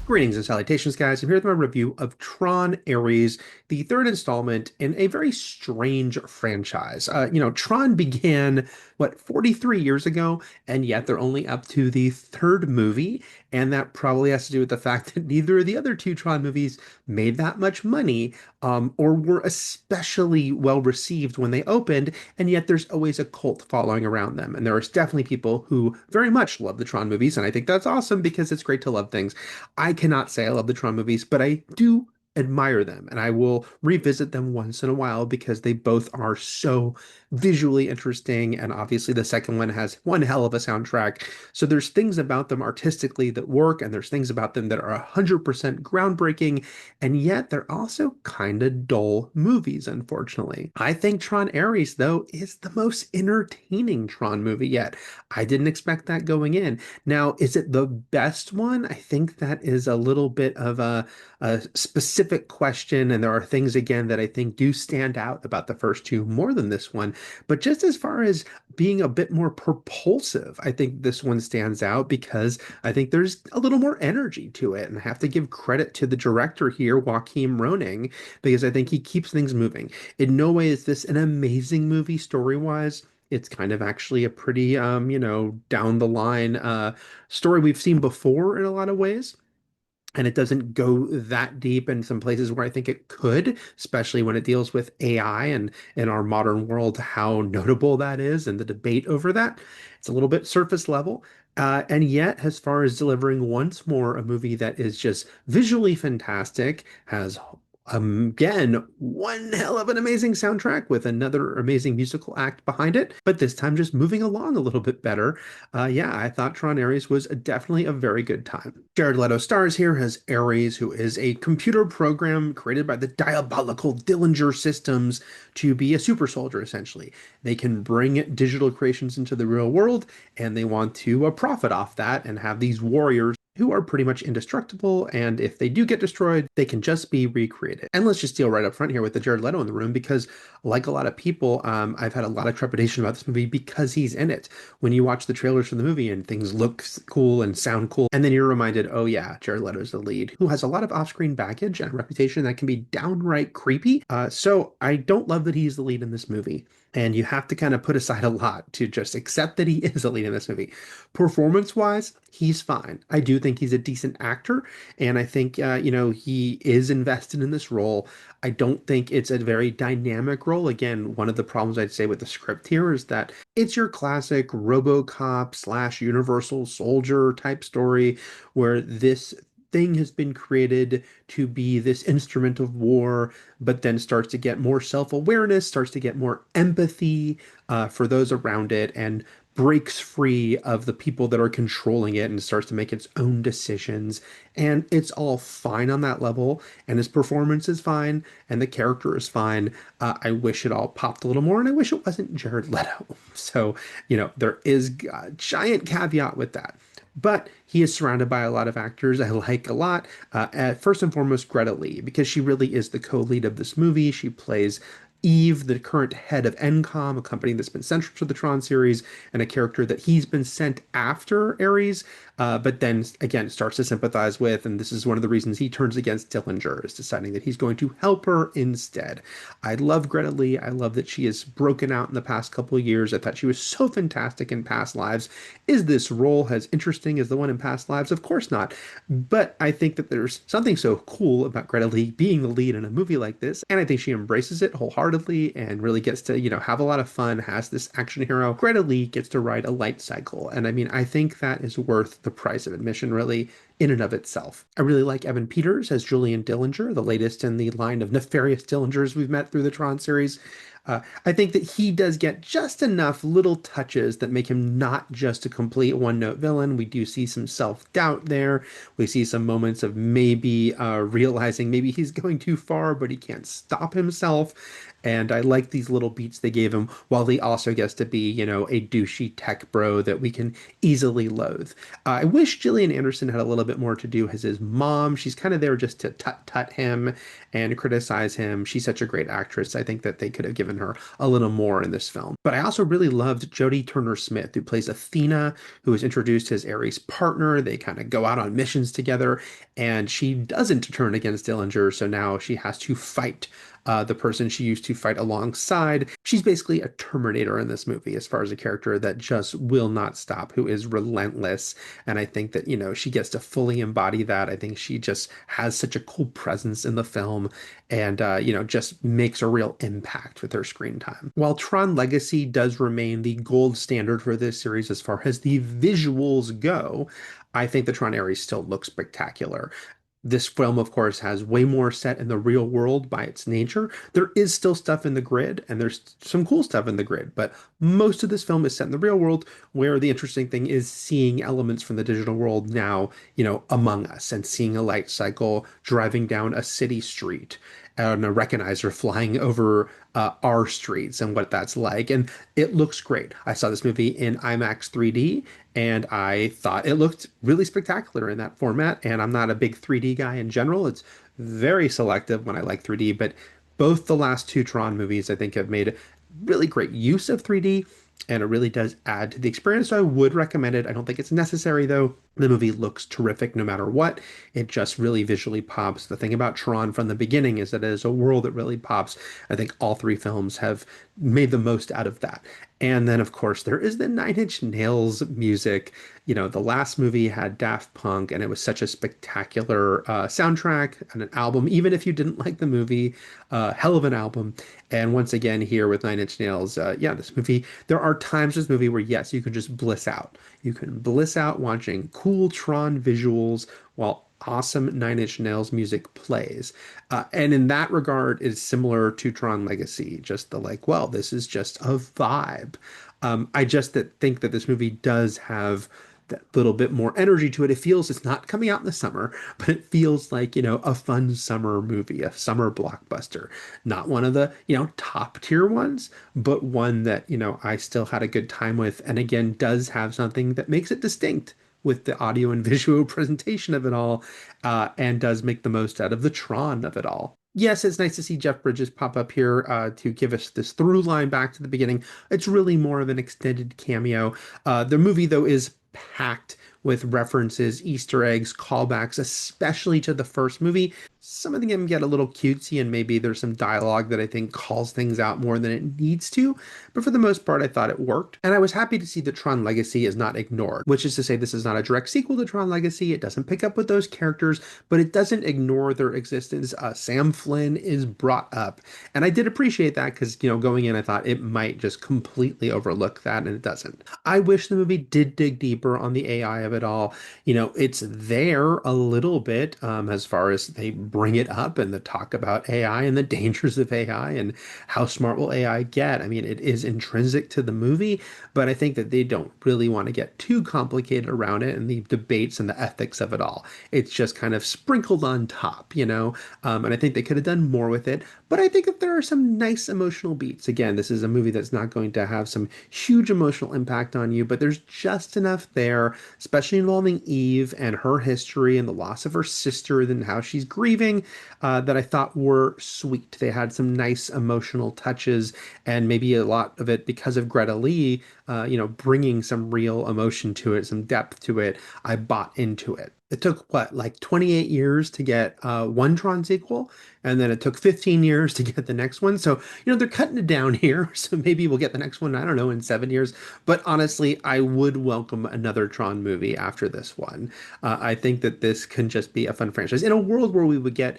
Greetings and salutations, guys. I'm here with my review of Tron ARES, the third installment in a very strange franchise. Tron began, 43 years ago, and yet they're only up to the third movie. And that probably has to do with the fact that neither of the other two Tron movies made that much money, or were especially well received when they opened. And yet there's always a cult following around them. And there are definitely people who very much love the Tron movies. And I think that's awesome because it's great to love things. I cannot say I love the Tron movies, but I do admire them, and I will revisit them once in a while because they both are so visually interesting. And obviously, the second one has one hell of a soundtrack. So there's things about them artistically that work, and there's things about them that are 100% groundbreaking, and yet they're also kind of dull movies, unfortunately. I think Tron Ares, though, is the most entertaining Tron movie yet. I didn't expect that going in. Now, is it the best one? I think that is a little bit of a specific question, and there are things again that I think do stand out about the first two more than this one. But just as far as being a bit more propulsive, I think this one stands out because I think there's a little more energy to it. And I have to give credit to the director here, Joachim Roning, because I think he keeps things moving. In no way is this an amazing movie story-wise. It's kind of actually a pretty, down the line story we've seen before in a lot of ways. And it doesn't go that deep in some places where I think it could, especially when it deals with AI and in our modern world, how notable that is and the debate over that. It's a little bit surface level. And yet, as far as delivering once more a movie that is just visually fantastic, has again, one hell of an amazing soundtrack with another amazing musical act behind it, but this time just moving along a little bit better. Yeah, I thought Tron Ares was definitely a very good time. Jared Leto stars here as Ares, who is a computer program created by the diabolical Dillinger Systems to be a super soldier, essentially. They can bring digital creations into the real world, and they want to profit off that and have these warriors who are pretty much indestructible, and if they do get destroyed, they can just be recreated. And let's just deal right up front here with the Jared Leto in the room, because like a lot of people, I've had a lot of trepidation about this movie because he's in it. When you watch the trailers for the movie and things look cool and sound cool, and then you're reminded, oh yeah, Jared Leto's the lead, who has a lot of off-screen baggage and a reputation that can be downright creepy. So I don't love that he's the lead in this movie. And you have to kind of put aside a lot to just accept that he is a lead in this movie. Performance-wise, he's fine. I do think he's a decent actor, and I think he is invested in this role. I don't think it's a very dynamic role. Again, one of the problems I'd say with the script here is that it's your classic RoboCop slash Universal Soldier type story where this thing has been created to be this instrument of war, but then starts to get more self-awareness, starts to get more empathy for those around it, and breaks free of the people that are controlling it and starts to make its own decisions. And it's all fine on that level. And his performance is fine. And the character is fine. I wish it all popped a little more. And I wish it wasn't Jared Leto. So, there is a giant caveat with that. But he is surrounded by a lot of actors I like a lot. First and foremost, Greta Lee, because she really is the co-lead of this movie. She plays Eve, the current head of NCOM, a company that's been central to the Tron series, and a character that he's been sent after Ares, but then again starts to sympathize with. And this is one of the reasons he turns against Dillinger, is deciding that he's going to help her instead. I love Greta Lee. I love that she has broken out in the past couple of years. I thought she was so fantastic in Past Lives. Is this role as interesting as the one in Past Lives? Of course not. But I think that there's something so cool about Greta Lee being the lead in a movie like this, and I think she embraces it wholeheartedly and really gets to, have a lot of fun, has this action hero. Greta Lee gets to ride a light cycle. And I mean, I think that is worth the price of admission, really, in and of itself. I really like Evan Peters as Julian Dillinger, the latest in the line of nefarious Dillingers we've met through the Tron series. I think that he does get just enough little touches that make him not just a complete one-note villain. We do see some self-doubt there. We see some moments of maybe realizing maybe he's going too far, but he can't stop himself. And I like these little beats they gave him, while he also gets to be, a douchey tech bro that we can easily loathe. I wish Gillian Anderson had a little bit more to do as his mom. She's kind of there just to tut-tut him and criticize him. She's such a great actress. I think that they could have given in her a little more in this film. But I also really loved Jodie Turner-Smith, who plays Athena, who is introduced as Ares' partner. They kind of go out on missions together, and she doesn't turn against Dillinger, so now she has to fight the person she used to fight alongside. She's basically a Terminator in this movie, as far as a character that just will not stop, who is relentless. And I think that, she gets to fully embody that. I think she just has such a cool presence in the film and, just makes a real impact with her screen time. While Tron Legacy does remain the gold standard for this series as far as the visuals go, I think the Tron Ares still looks spectacular. This film, of course, has way more set in the real world by its nature. There is still stuff in the grid, and there's some cool stuff in the grid, but most of this film is set in the real world, where the interesting thing is seeing elements from the digital world now, among us, and seeing a light cycle driving down a city street and a recognizer flying over our streets and what that's like. And it looks great. I saw this movie in IMAX 3D and I thought it looked really spectacular in that format. And I'm not a big 3D guy in general. It's very selective when I like 3D, but both the last two Tron movies, I think, have made really great use of 3D, and it really does add to the experience. So I would recommend it. I don't think it's necessary though. The movie looks terrific no matter what. It just really visually pops. The thing about Tron from the beginning is that it is a world that really pops. I think all three films have made the most out of that. And then, of course, there is the Nine Inch Nails music. The last movie had Daft Punk, and it was such a spectacular soundtrack and an album. Even if you didn't like the movie, hell of an album. And once again, here with Nine Inch Nails, this movie, there are times in this movie where, yes, you can just bliss out. You can bliss out watching cool Tron visuals while awesome Nine Inch Nails music plays. And in that regard, it's similar to Tron Legacy, just the like, well, this is just a vibe. I just think that this movie does have that little bit more energy to it. It feels it's not coming out in the summer, but it feels like, a fun summer movie, a summer blockbuster. Not one of the, top tier ones, but one that, I still had a good time with. And again, does have something that makes it distinct with the audio and visual presentation of it all, and does make the most out of the Tron of it all. Yes, it's nice to see Jeff Bridges pop up here to give us this through line back to the beginning. It's really more of an extended cameo. The movie, though, is packed with references, Easter eggs, callbacks, especially to the first movie. Some of them get a little cutesy, and maybe there's some dialogue that I think calls things out more than it needs to. But for the most part, I thought it worked. And I was happy to see that Tron Legacy is not ignored, which is to say this is not a direct sequel to Tron Legacy. It doesn't pick up with those characters, but it doesn't ignore their existence. Sam Flynn is brought up. And I did appreciate that because, going in, I thought it might just completely overlook that, and it doesn't. I wish the movie did dig deeper on the AI of it all. It's there a little bit as far as they bring it up and the talk about AI and the dangers of AI and how smart will AI get. I mean, it is intrinsic to the movie, but I think that they don't really want to get too complicated around it and the debates and the ethics of it all. It's just kind of sprinkled on top, and I think they could have done more with it. But I think that there are some nice emotional beats. Again, this is a movie that's not going to have some huge emotional impact on you, but there's just enough there, especially involving Eve and her history and the loss of her sister and how she's grieving, that I thought were sweet. They had some nice emotional touches, and maybe a lot of it because of Greta Lee, bringing some real emotion to it, some depth to it. I bought into it. It took what, like 28 years to get one Tron sequel, and then it took 15 years to get the next one. So, they're cutting it down here. So maybe we'll get the next one, I don't know, in 7 years. But honestly, I would welcome another Tron movie after this one. I think that this can just be a fun franchise. In a world where we would get,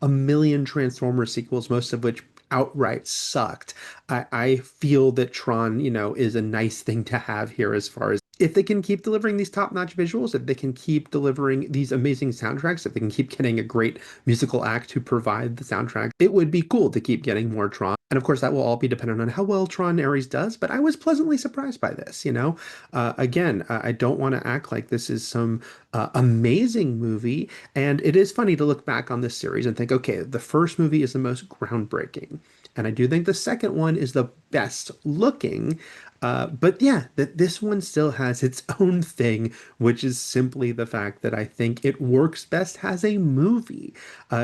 a million Transformers sequels, most of which outright sucked, I feel that Tron, is a nice thing to have here as far as if they can keep delivering these top-notch visuals, if they can keep delivering these amazing soundtracks, if they can keep getting a great musical act to provide the soundtrack, it would be cool to keep getting more Tron. And of course, that will all be dependent on how well Tron Ares does, but I was pleasantly surprised by this, Again, I don't want to act like this is some amazing movie, and it is funny to look back on this series and think, okay, the first movie is the most groundbreaking, and I do think the second one is the best looking, but yeah, that this one still has its own thing, which is simply the fact that I think it works best as a movie.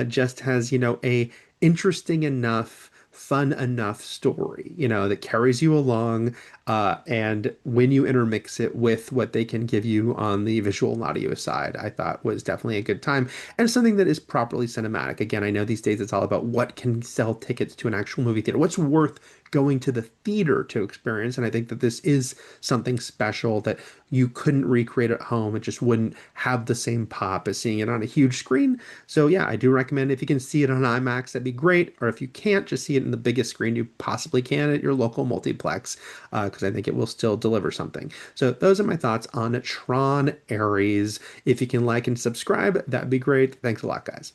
Just has, a interesting enough fun enough story, that carries you along. And when you intermix it with what they can give you on the visual and audio side, I thought was definitely a good time and something that is properly cinematic. Again, I know these days it's all about what can sell tickets to an actual movie theater, what's worth going to the theater to experience. And I think that this is something special that you couldn't recreate at home. It just wouldn't have the same pop as seeing it on a huge screen. So yeah, I do recommend if you can see it on IMAX, that'd be great. Or if you can't, just see it in the biggest screen you possibly can at your local multiplex, because I think it will still deliver something. So those are my thoughts on Tron Ares. If you can like and subscribe, that'd be great. Thanks a lot, guys.